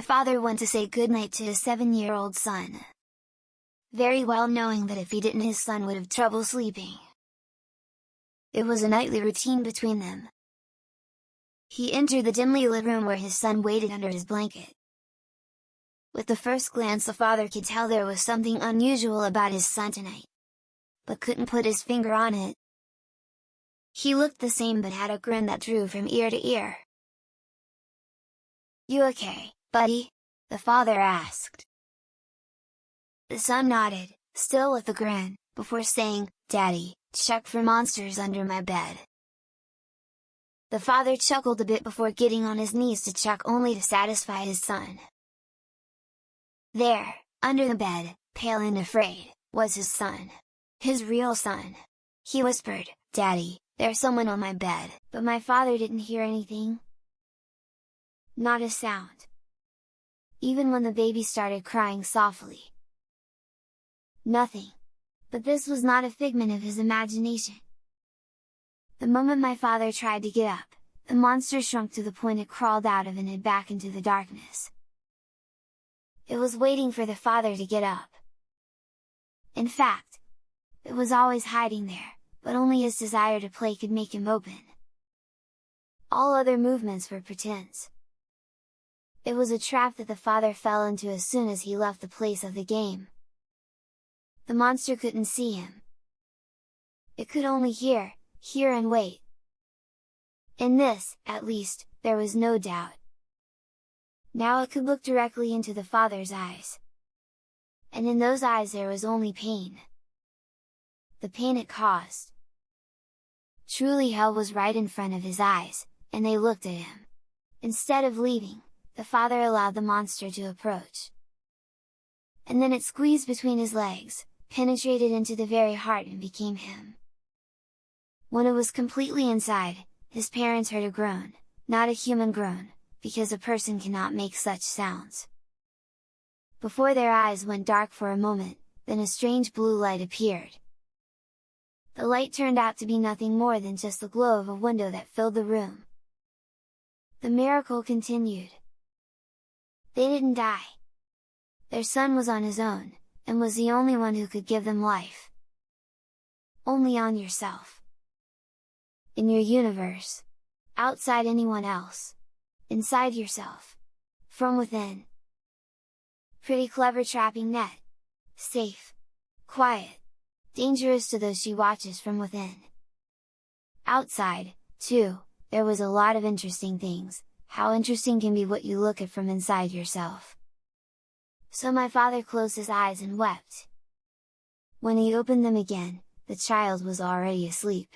A father went to say goodnight to his 7-year-old son, very well knowing that if he didn't his son would have trouble sleeping. It was a nightly routine between them. He entered the dimly lit room where his son waited under his blanket. With the first glance the father could tell there was something unusual about his son tonight, but couldn't put his finger on it. He looked the same but had a grin that drew from ear to ear. "You okay, buddy?" the father asked. The son nodded, still with a grin, before saying, "Daddy, check for monsters under my bed." The father chuckled a bit before getting on his knees to check, only to satisfy his son. There, under the bed, pale and afraid, was his son. His real son. He whispered, "Daddy, there's someone on my bed," but my father didn't hear anything. Not a sound. Even when the baby started crying softly. Nothing. But this was not a figment of his imagination. The moment my father tried to get up, the monster shrunk to the point it crawled out of and hid back into the darkness. It was waiting for the father to get up. In fact, it was always hiding there, but only his desire to play could make him open. All other movements were pretense. It was a trap that the father fell into as soon as he left the place of the game. The monster couldn't see him. It could only hear and wait. In this, at least, there was no doubt. Now it could look directly into the father's eyes. And in those eyes there was only pain. The pain it caused. Truly hell was right in front of his eyes, and they looked at him. Instead of leaving, the father allowed the monster to approach. And then it squeezed between his legs, penetrated into the very heart and became him. When it was completely inside, his parents heard a groan, not a human groan, because a person cannot make such sounds. Before their eyes went dark for a moment, then a strange blue light appeared. The light turned out to be nothing more than just the glow of a window that filled the room. The miracle continued. They didn't die. Their son was on his own, and was the only one who could give them life. Only on yourself. In your universe. Outside anyone else. Inside yourself. From within. Pretty clever trapping net. Safe. Quiet. Dangerous to those she watches from within. Outside, too, there was a lot of interesting things. How interesting can be what you look at from inside yourself. So my father closed his eyes and wept. When he opened them again, the child was already asleep.